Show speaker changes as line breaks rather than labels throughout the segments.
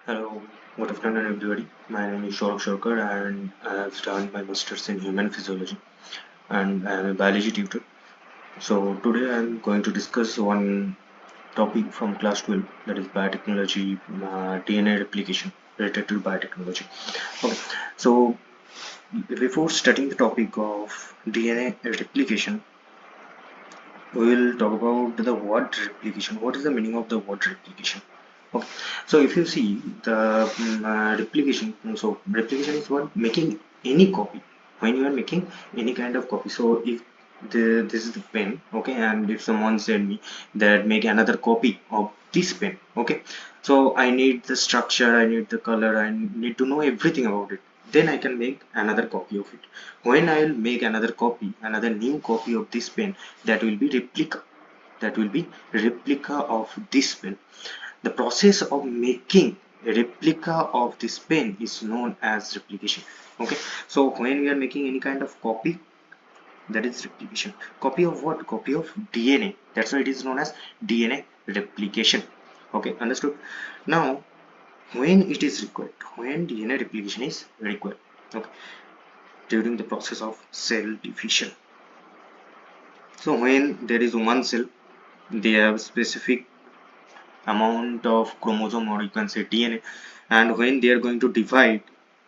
Hello, good afternoon everybody. My name is Shaurabh Shorkar and I have done my masters in human physiology and I am a biology tutor. So today I am going to discuss one topic from class 12, that is biotechnology, DNA replication related to biotechnology. Okay, so before starting the topic of DNA replication, we will talk about the word replication. What is the meaning of the word replication? Okay, so if you see the replication, so replication is what making any copy. When you are making any kind of copy, so if this is the pen, okay, and if someone said me that make another copy of this pen, okay, so I need the structure, I need the color, I need to know everything about it, then I can make another copy of it. When I will make another copy, another new copy of this pen, that will be replica, that will be replica of this pen. The process of making a replica of this pen is known as replication. Okay, so when we are making any kind of copy, that is replication. Copy of what? Copy of DNA. That's why it is known as DNA replication. Okay, understood. Now, when it is required, when DNA replication is required, okay, during the process of cell division. So when there is one cell, they have specific amount of chromosome, or you can say DNA, and when they are going to divide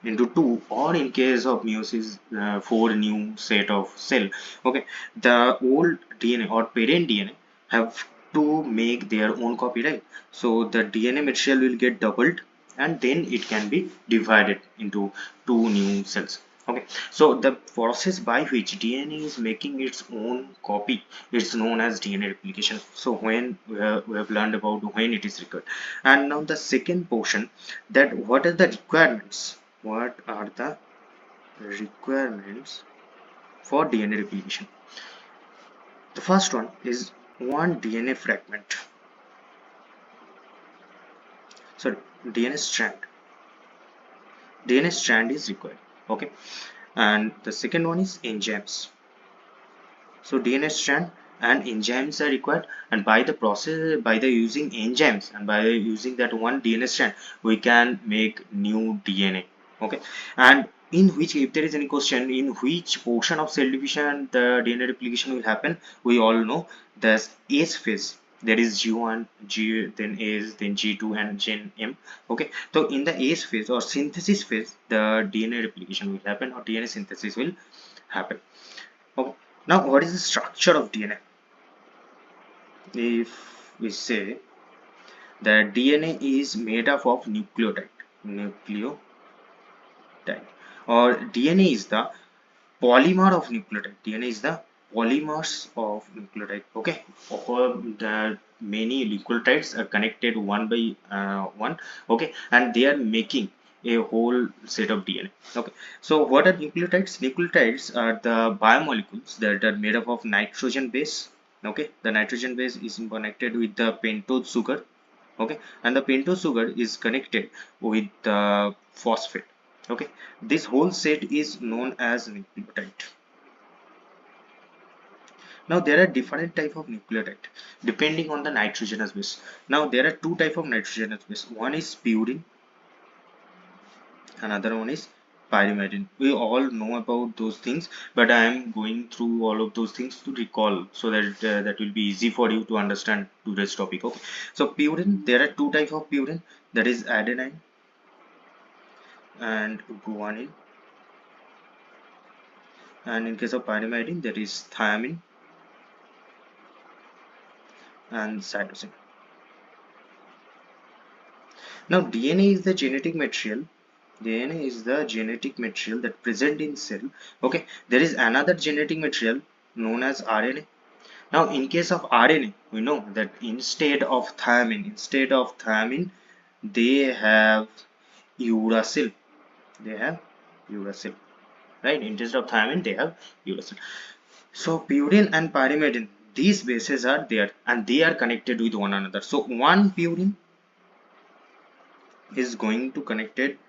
into two, or in case of meiosis, four new set of cell, okay, the old DNA or parent DNA have to make their own copy, right? So the DNA material will get doubled and then it can be divided into two new cells. Okay, so the process by which DNA is making its own copy, it's known as DNA replication. So when we have learned about when it is required, and now the second portion, that what are the requirements? What are the requirements for DNA replication? The first one is one DNA fragment. So DNA strand. DNA strand is required. Okay, and the second one is enzymes. So DNA strand and enzymes are required, and by the process, by the using enzymes and by using that one DNA strand, we can make new DNA. Okay, and in which, if there is any question, in which portion of cell division the DNA replication will happen, we all know the S phase. There is G1, G, then S, then G2, and Gen M. Okay, so in the S phase or synthesis phase, the DNA replication will happen, or DNA synthesis will happen. Okay. Now, what is the structure of DNA? If we say that DNA is made up of nucleotide, or DNA is the polymer of nucleotide. DNA is the polymers of nucleotide. Okay, all the many nucleotides are connected one by one. Okay, and they are making a whole set of DNA. Okay, so what are nucleotides? Nucleotides are the biomolecules that are made up of nitrogen base. Okay, the nitrogen base is connected with the pentose sugar. Okay, and the pentose sugar is connected with the phosphate. Okay, this whole set is known as nucleotide. Now there are different type of nucleotide depending on the nitrogenous base. Now there are two type of nitrogenous base. One is purine, another one is pyrimidine. We all know about those things, but I am going through all of those things to recall, so that that will be easy for you to understand today's topic. Okay, so purine, there are two type of purine, that is adenine and guanine, and in case of pyrimidine, there is thiamine and cytosine. Now DNA is the genetic material. DNA is the genetic material that present in cell. Okay, there is another genetic material known as RNA. Now in case of RNA, we know that instead of thiamine, they have uracil. They have uracil, right? Instead of thiamine, they have uracil. So purine and pyrimidine, these bases are there and they are connected with one another. So one purine is going to connected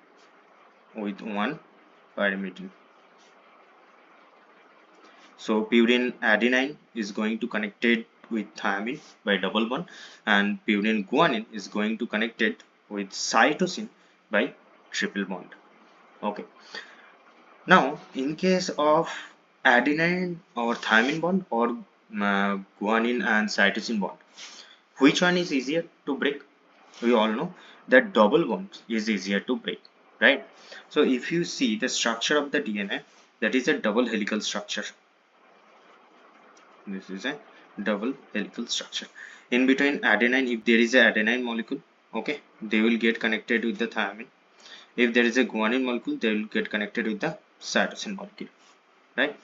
with one pyrimidine. So purine adenine is going to connected with thiamine by double bond, and purine guanine is going to connected with cytosine by triple bond. Okay. Now, in case of adenine or thymine bond or guanine and cytosine bond, which one is easier to break? We all know that double bond is easier to break, right? So if you see the structure of the DNA, that is a double helical structure. This is a double helical structure. In between adenine, if there is a adenine molecule, okay, they will get connected with the thymine. If there is a guanine molecule, they will get connected with the cytosine molecule, right?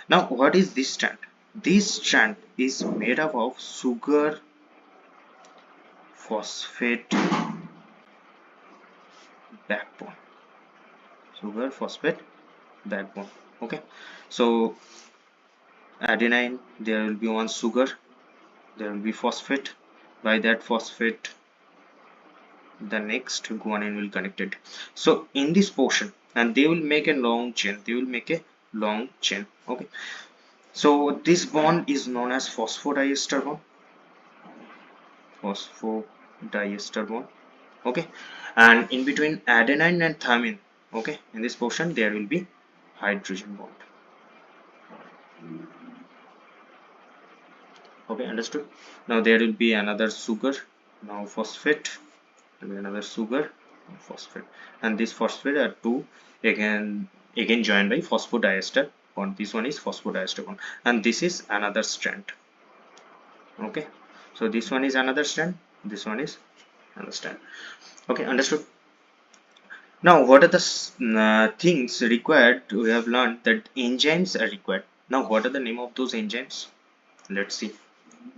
Now, what is this strand? This strand is made up of sugar phosphate backbone. Sugar phosphate backbone. Okay, so adenine, there will be one sugar, there will be phosphate. By that phosphate, the next guanine will connect it. So in this portion, and they will make a long chain. They will make a long chain. Okay, so this bond is known as phosphodiester bond. Phosphodiester bond. Okay, and in between adenine and thymine, okay, in this portion there will be hydrogen bond. Okay, understood. Now there will be another sugar, now phosphate, and another sugar, phosphate, and this phosphate are two again joined by phosphodiester bond. This one is phosphodiester bond, and this is another strand. Okay, so this one is another strand, this one is another strand. Okay, understood. Now, what are the things required? We have learned that enzymes are required. Now, what are the name of those enzymes? Let's see.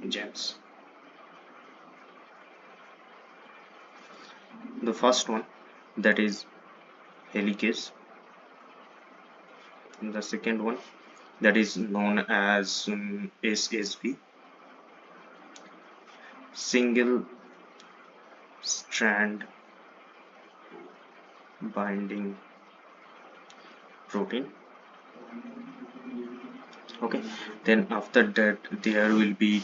Enzymes. The first one, that is helicase. And the second one, that is known as SSB, single strand binding protein. Okay, then after that there will be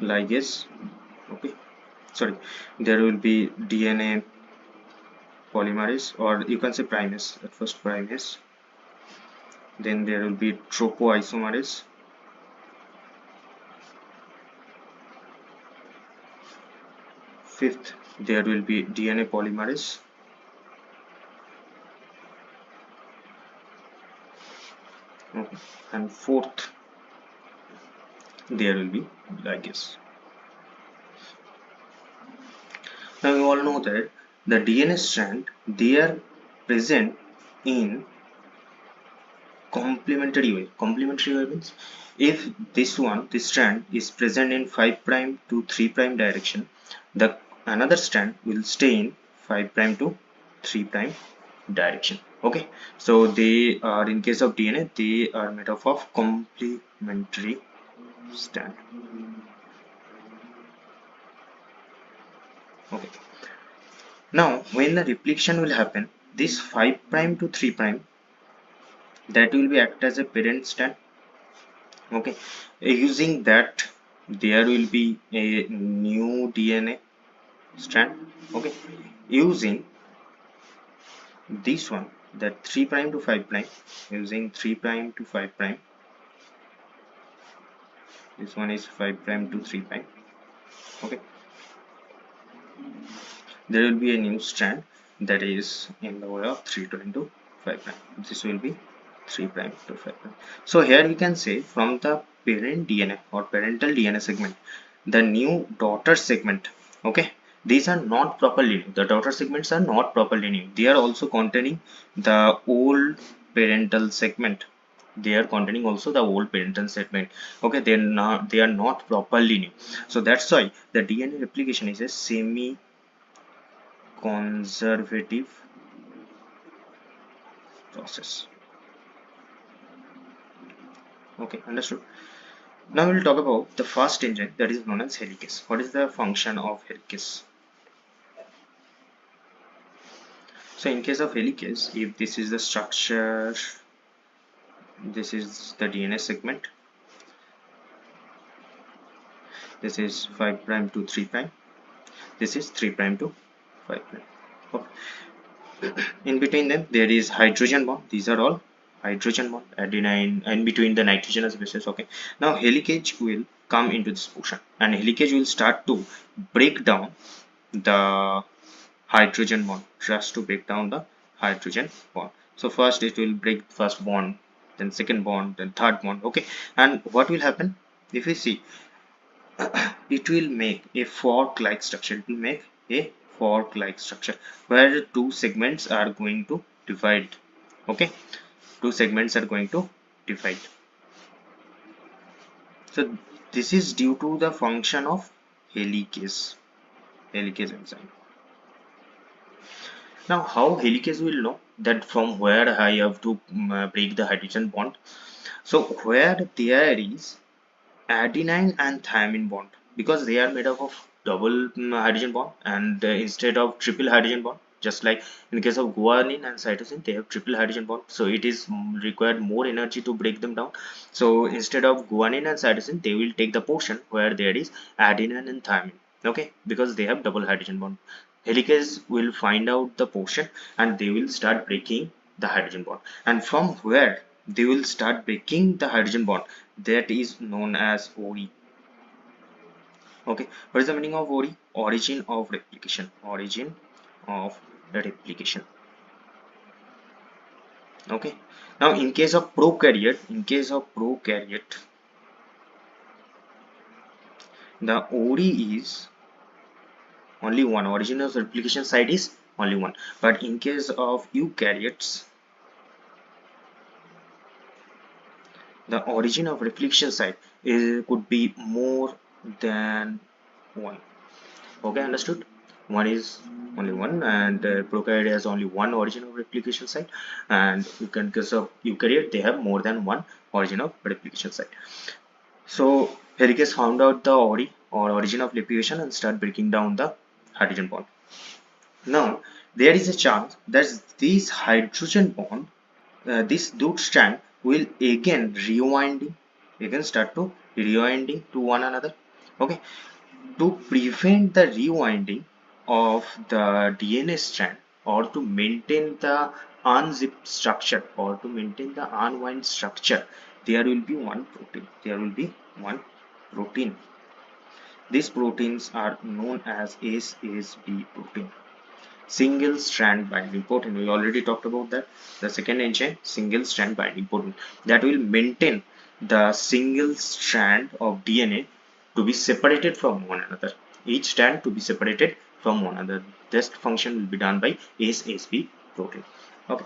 ligase. Okay, sorry, there will be DNA polymerase, or you can say primase. At first primase, then there will be topoisomerase, fifth there will be DNA polymerase, okay, and fourth there will be ligase. Now you all know that the DNA strand, they are present in complementary way. Complementary way means if this strand is present in 5 prime to 3 prime direction, the another strand will stay in 5 prime to 3 prime direction. Okay, so they are, in case of DNA, they are made up of complementary strand. Okay, now when the replication will happen, this 5 prime to 3 prime, that will be act as a parent strand. Okay, using that there will be a new DNA strand. Okay, using this one, that 3 prime to 5 prime, using 3 prime to 5 prime, this one is 5 prime to 3 prime. Okay, there will be a new strand that is in the way of 3 prime to 5 prime. This will be 3 prime to 5 prime. So here we can say from the parent DNA or parental DNA segment, the new daughter segment, okay, these are not properly new. The daughter segments are not properly new. They are also containing the old parental segment. They are containing also the old parental segment. Okay, they are not properly new. So that's why the DNA replication is a semi conservative process. Okay, understood. Now we'll talk about the first enzyme, that is known as helicase. What is the function of helicase? So in case of helicase, if this is the structure, this is the DNA segment. This is 5 prime to 3 prime. This is 3 prime to 5 prime. Okay. In between them there is hydrogen bond. These are all hydrogen bond, adenine, and between the nitrogenous bases. Okay, now helicase will come into this portion, and helicase will start to break down the hydrogen bond, just to break down the hydrogen bond. So first it will break first bond, then second bond, then third bond. Okay, and what will happen if we see, it will make a fork like structure. It will make a fork like structure where two segments are going to divide. Okay, two segments are going to divide. So this is due to the function of helicase enzyme. Now how helicase will know that from where I have to break the hydrogen bond? So where there is adenine and thymine bond, because they are made up of double hydrogen bond, and instead of triple hydrogen bond, just like in case of guanine and cytosine, they have triple hydrogen bond, so it is required more energy to break them down. So instead of guanine and cytosine, they will take the portion where there is adenine and thymine. Okay, because they have double hydrogen bond. Helicase will find out the portion, and they will start breaking the hydrogen bond, and from where they will start breaking the hydrogen bond, that is known as ORI. Okay, what is the meaning of ORI? Origin of replication. Origin of replication. Okay, now in case of prokaryote, the ORI is only one. Origin of replication site is only one, but in case of eukaryotes, the origin of replication site could be more than one. Okay, understood? One is only one, and prokaryote has only one origin of replication site, and you can, because of eukaryote, they have more than one origin of replication site. So Helicase found out the ORI, or origin of replication, and start breaking down the hydrogen bond. Now there is a chance that this hydrogen bond, this dot strand will again start to rewinding to one another. Okay, to prevent the rewinding of the DNA strand, or to maintain the unzipped structure, or to maintain the unwind structure, there will be one protein. These proteins are known as SSB protein, single strand binding protein. We already talked about that. The second enzyme, single strand binding protein, that will maintain the single strand of DNA to be separated from one another. Each strand to be separated from one another. This function will be done by SSB protein. Okay.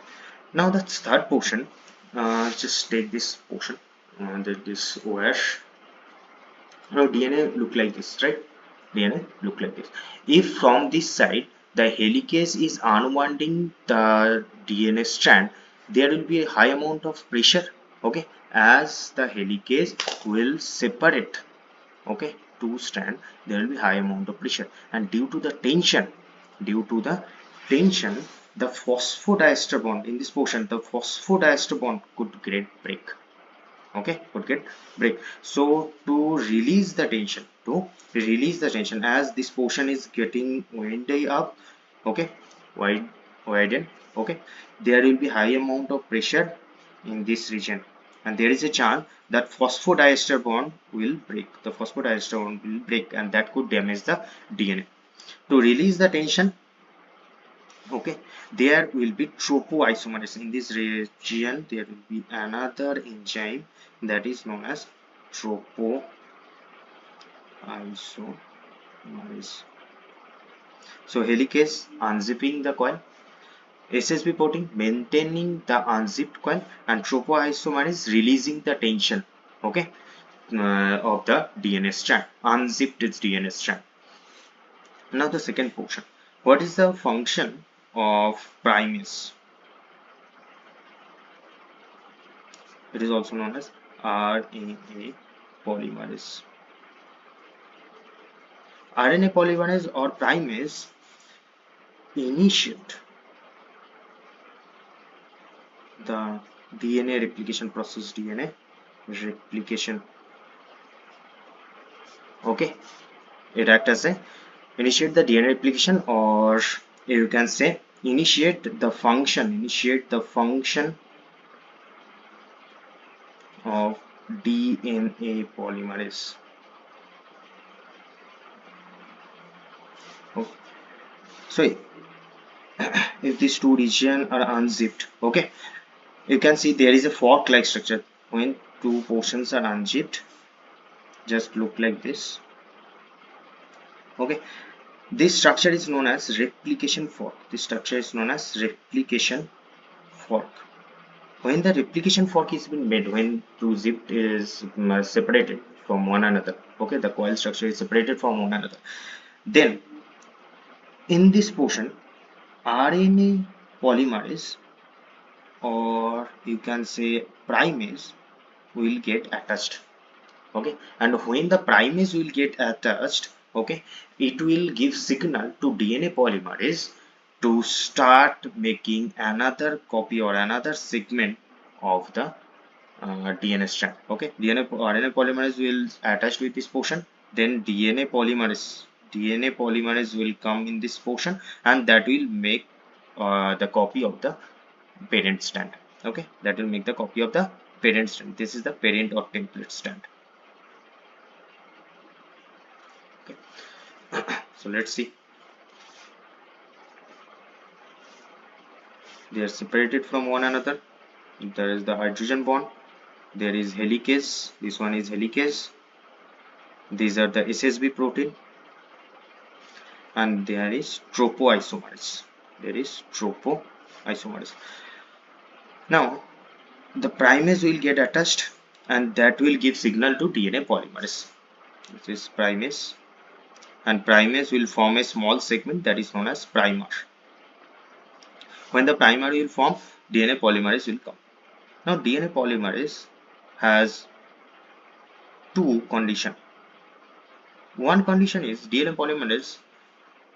Now the third portion. Just take this portion. This OH. Now DNA look like this, right? DNA look like this. If from this side the helicase is unwinding the DNA strand, there will be a high amount of pressure. Okay, as the helicase will separate, okay, two strand, there will be high amount of pressure, and due to the tension, the phosphodiester bond in this portion, the phosphodiester bond could get break. Okay, could get break. So to release the tension, as this portion is getting winding up, okay, wide widen, okay, there will be high amount of pressure in this region, and there is a chance that phosphodiester bond will break. The phosphodiester bond will break, and that could damage the DNA. To release the tension, okay, there will be tropoisomerase. In this region there will be another enzyme that is known as tropoisomerase. So helicase unzipping the coil, SSB protein maintaining the unzipped coil, and tropoisomerase releasing the tension, okay, of the DNA strand, unzipped its DNA strand. Now the second portion, what is the function of primase? It is also known as RNA polymerase. RNA polymerase or primase initiate the DNA replication process. DNA replication Okay, it acts as a initiate the DNA replication, or you can say initiate the function of DNA polymerase. Okay. So if these two regions are unzipped, okay, you can see there is a fork like structure. When two portions are unzipped, just look like this. Okay, this structure is known as replication fork. This structure is known as replication fork. When the replication fork is been made, when two zip is separated from one another, okay, the coil structure is separated from one another, then in this portion RNA polymerase, or you can say primase, will get attached. Okay, and when the primase will get attached, okay, it will give signal to DNA polymerase to start making another copy or another segment of the DNA strand. Okay, RNA polymerase will attach with this portion, then DNA polymerase will come in this portion, and that will make the copy of the parent strand. Okay, that will make the copy of the parent strand. This is the parent or template strand. Okay, so let's see. They are separated from one another. There is the hydrogen bond. There is helicase. This one is helicase. These are the SSB protein, and there is tropoisomerase. There is tropoisomerase. Now the primase will get attached, and that will give signal to DNA polymerase. This is primase, and primase will form a small segment that is known as primer. When the primer will form, DNA polymerase will come. Now DNA polymerase has two conditions. One condition is DNA polymerase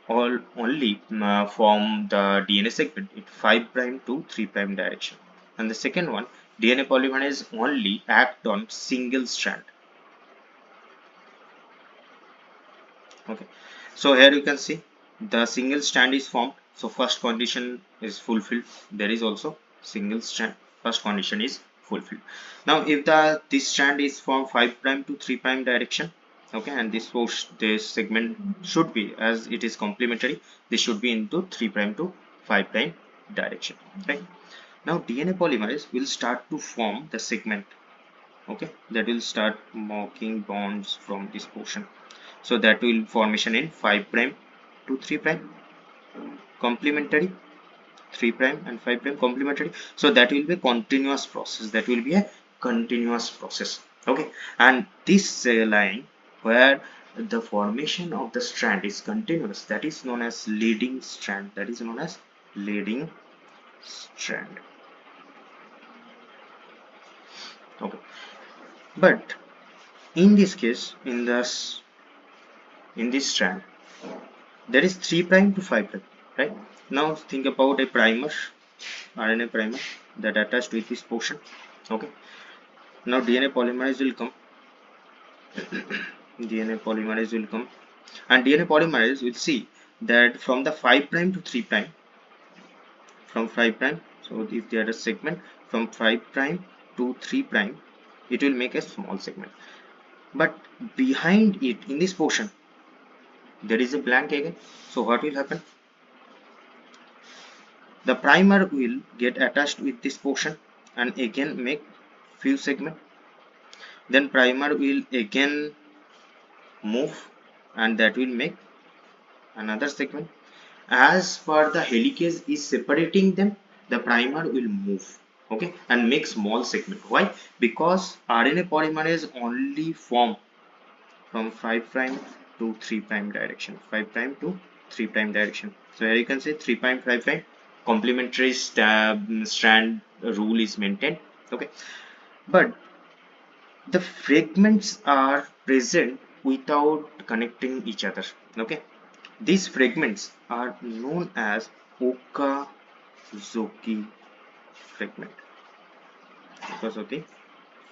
only form the DNA segment in 5' to 3' direction. And the second one, DNA polymerase only act on single strand. Okay, so here you can see the single strand is formed. So first condition is fulfilled. There is also single strand. First condition is fulfilled. Now if this strand is from 5' to 3' direction, okay, and this segment should be, as it is complementary, this should be into 3' to 5' direction, right? Now DNA polymerase will start to form the segment, okay, that will start making bonds from this portion. So that will formation in 5' to 3' complementary, 3' and 5' complementary. So that will be a continuous process. That will be a continuous process. Okay, and this line where the formation of the strand is continuous, that is known as leading strand. That is known as leading strand. Okay, but in this case, in this strand, there is 3' to 5', right? Now think about a primer, RNA primer that attached with this portion. Okay, now DNA polymerase will come. DNA polymerase will come, and DNA polymerase will see that from the 5' to 3', from 5', so if there is a segment from 5' to 3', it will make a small segment. But behind it, in this portion, there is a blank again. So what will happen? The primer will get attached with this portion and again make few segment. Then primer will again move, and that will make another segment. As per the helicase is separating them, the primer will move, okay, and make small segment. Why? Because RNA polymerase only form from 5' to 3' direction, 5' to 3' direction. So here you can say 3', 5', complementary strand rule is maintained. Okay, but the fragments are present without connecting each other. Okay, these fragments are known as Okazuki fragment. Okazuki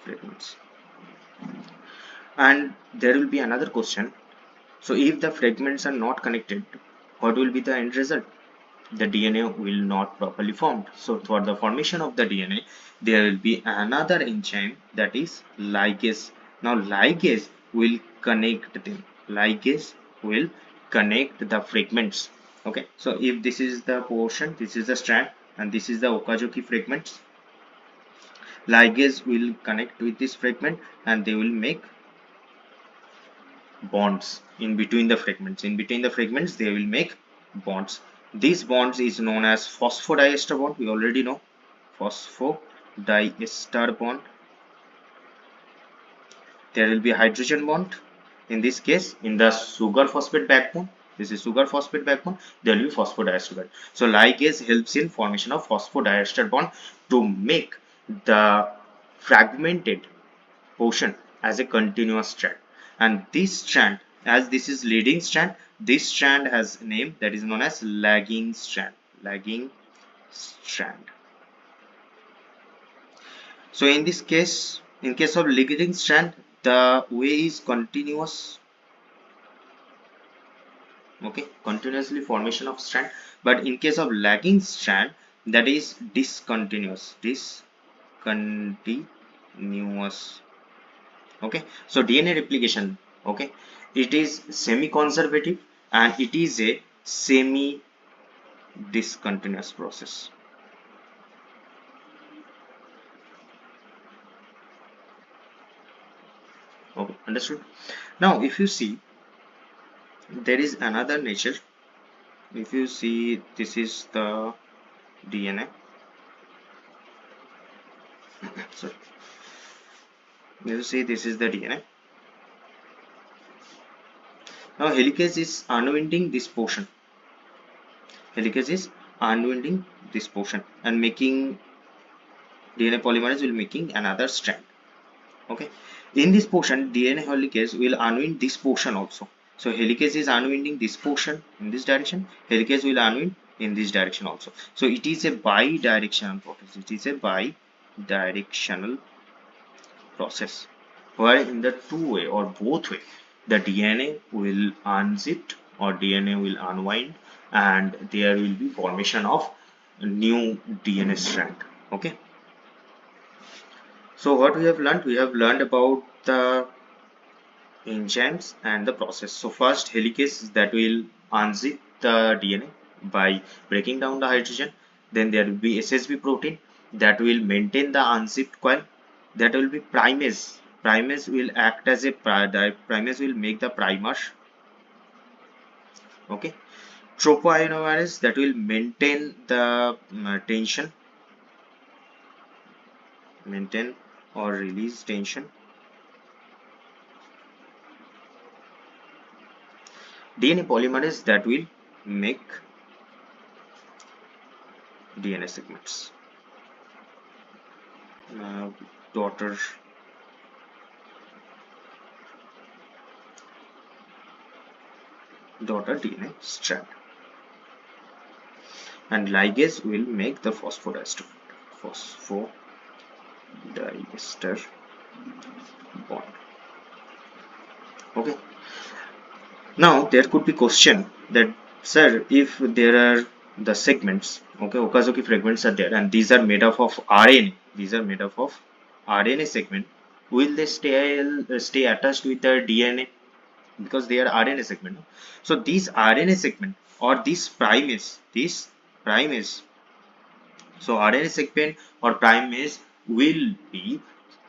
fragments. And there will be another question. So if the fragments are not connected, what will be the end result? The DNA will not properly formed. So for the formation of the DNA, there will be another enzyme, that is ligase. Now ligase will connect them. Ligase will connect the fragments. Okay. So if this is the portion, this is the strand, and this is the Okazaki fragments, ligase will connect with this fragment, and they will make bonds in between the fragments. In between the fragments, they will make bonds. These bonds is known as phosphodiester bond. We already know phosphodiester bond. There will be hydrogen bond. In this case, in the sugar phosphate backbone, this is sugar phosphate backbone, there will be phosphodiester bond. So ligase helps in formation of phosphodiester bond to make the fragmented portion as a continuous strand. And this strand, as this is leading strand, this strand has a name that is known as lagging strand. Lagging strand. So in this case, in case of leading strand, the way is continuous. Okay, continuously formation of strand. But in case of lagging strand, that is discontinuous. Discontinuous. Okay, so DNA replication, okay, it is semi conservative and it is a semi discontinuous process. Okay, understood. Now if you see, there is another nature. If you see, this is the DNA. Sorry, you see, this is the DNA. Now helicase is unwinding this portion. Helicase is unwinding this portion and making DNA polymerase will making another strand. Okay, in this portion, DNA helicase will unwind this portion also. So helicase is unwinding this portion in this direction. Helicase will unwind in this direction also. So it is a bi-directional process. It is a bi-directional process where in the two way or both way, the DNA will unzip or DNA will unwind, and there will be formation of new DNA strand. Okay. So what we have learned? We have learned about the enzymes and the process. So first, helicase that will unzip the DNA by breaking down the hydrogen. Then there will be SSB protein that will maintain the unzipped coil. That will be primase. Primase will act as a primase will make the primer. Okay. Tropoionomerase that will maintain the tension, maintain or release tension. DNA polymerase that will make DNA segments. Daughter DNA strand, and ligase will make the phosphodiester bond. Okay. Now there could be question that, sir, if there are the segments, okay, Okazaki fragments are there, and these are made up of RNA. These are made up of RNA segment. Will they stay attached with the DNA because they are RNA segment? No? So these RNA segment or this primase. So RNA segment or primase will be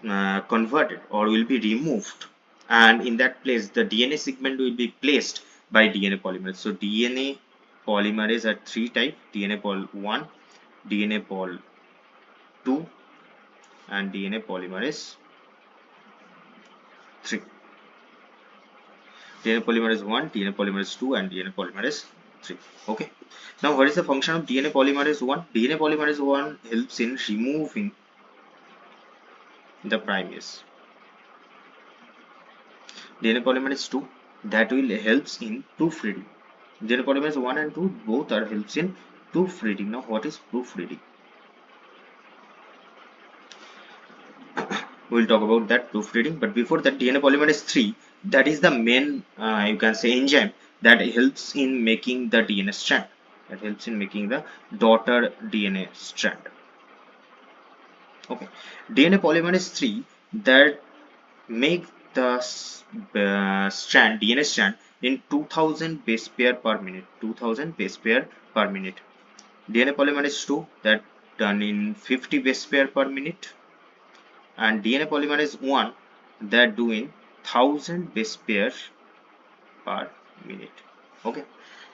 converted or will be removed, and in that place the DNA segment will be placed by DNA polymerase. So DNA polymerase are three type: DNA pol 1, DNA pol 2, and DNA polymerase 3. DNA polymerase 1, DNA polymerase 2, and DNA polymerase 3. Okay. Now what is the function of DNA polymerase 1? DNA polymerase 1 helps in removing the primase. DNA polymerase 2 that will helps in proofreading. DNA polymerase 1 and 2 both are helps in proofreading. Now what is proofreading? We'll talk about that proofreading. But before that, DNA polymerase 3, that is the main you can say enzyme that helps in making the DNA strand, that helps in making the daughter DNA strand. Okay, DNA polymerase 3 that make the strand, DNA strand, in 2000 base pair per minute, 2000 base pair per minute. DNA polymerase 2 that done in 50 base pair per minute, and DNA polymerase 1 that doing 1000 base pair per minute. Okay,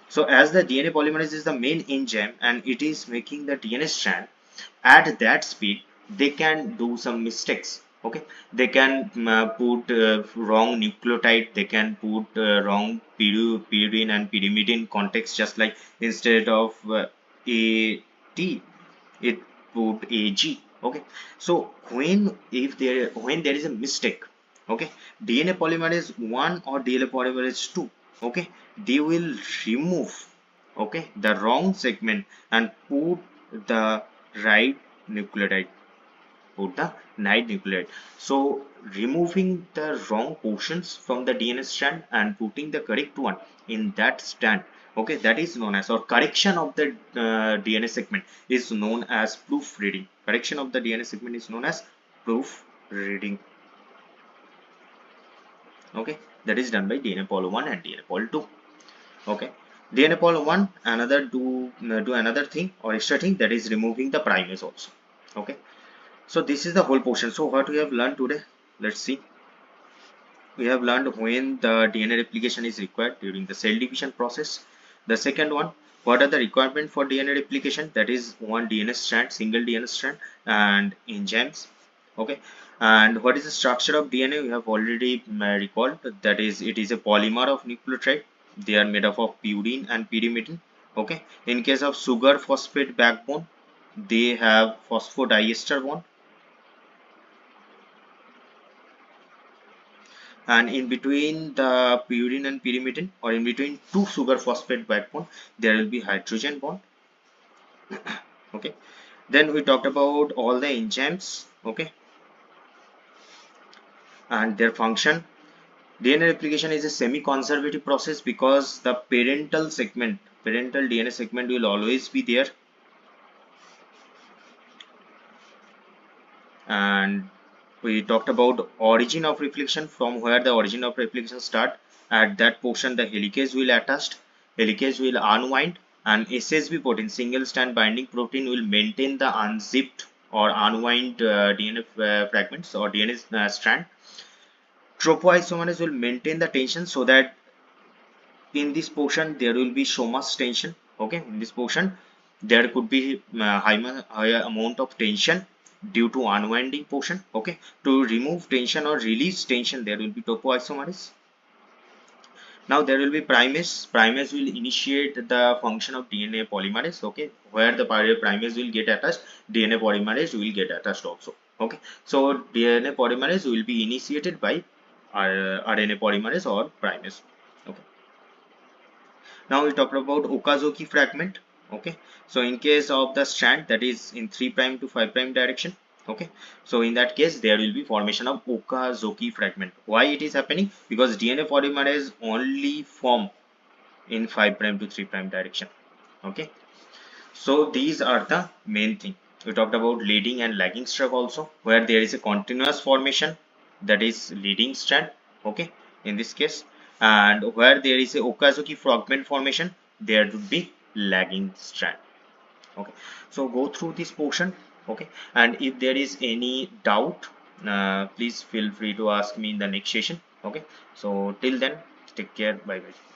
so as the DNA polymerase is the main enzyme and it is making the DNA strand, at that speed they can do some mistakes. Okay, they can put wrong nucleotide, they can put wrong pyridine and pyrimidine context, just like instead of a T it put ag. Okay, so when there is a mistake, okay, DNA polymerase 1 or DNA polymerase 2, okay, they will remove, okay, the wrong segment and put the right nucleotide, put the right nucleotide. So removing the wrong portions from the DNA strand and putting the correct one in that strand, okay, that is known as, or correction of the DNA segment is known as proofreading. Correction of the DNA segment is known as proofreading. Okay, that is done by DNA poly 1 and DNA poly 2. Okay, DNA poly 1 another do another thing or extra thing, that is removing the primase also. Okay, so this is the whole portion. So what we have learned today, let's see. We have learned when the DNA replication is required during the cell division process. The second one, what are the requirement for DNA replication, that is one DNA strand, single DNA strand, and enzymes. Okay, and what is the structure of DNA, we have already recalled, that is it is a polymer of nucleotide. They are made up of purine and pyrimidine. Okay, in case of sugar phosphate backbone, they have phosphodiester bond, and in between the purine and pyrimidine, or in between two sugar phosphate backbone, there will be hydrogen bond. Okay, then we talked about all the enzymes, okay, and their function. DNA replication is a semi-conservative process because the parental DNA segment will always be there, and we talked about origin of replication, from where the origin of replication start. At that portion the helicase will attached, helicase will unwind, and SSB protein, single strand binding protein, will maintain the unzipped or unwind DNA fragments or DNA strand. Tropoisomerase will maintain the tension, so that in this portion there will be so much tension. Okay, in this portion there could be higher amount of tension due to unwinding portion. Okay, to remove tension or release tension there will be topoisomerase. Now there will be primase. Primase will initiate the function of DNA polymerase. Okay, where the primase will get attached, DNA polymerase will get attached also. Okay, so DNA polymerase will be initiated by RNA polymerase or primase. Okay, now we talked about Okazoki fragment. Okay, so in case of the strand that is in 3' to 5' direction, okay, so in that case there will be formation of Okazoki fragment. Why it is happening? Because DNA polymerase only form in 5' to 3' direction. Okay, so these are the main thing. We talked about leading and lagging strand also, where there is a continuous formation, that is leading strand. Okay, in this case, and where there is a Okazuki fragment formation, there would be lagging strand. Okay, so go through this portion. Okay, and if there is any doubt, please feel free to ask me in the next session. Okay, so till then, take care. Bye bye.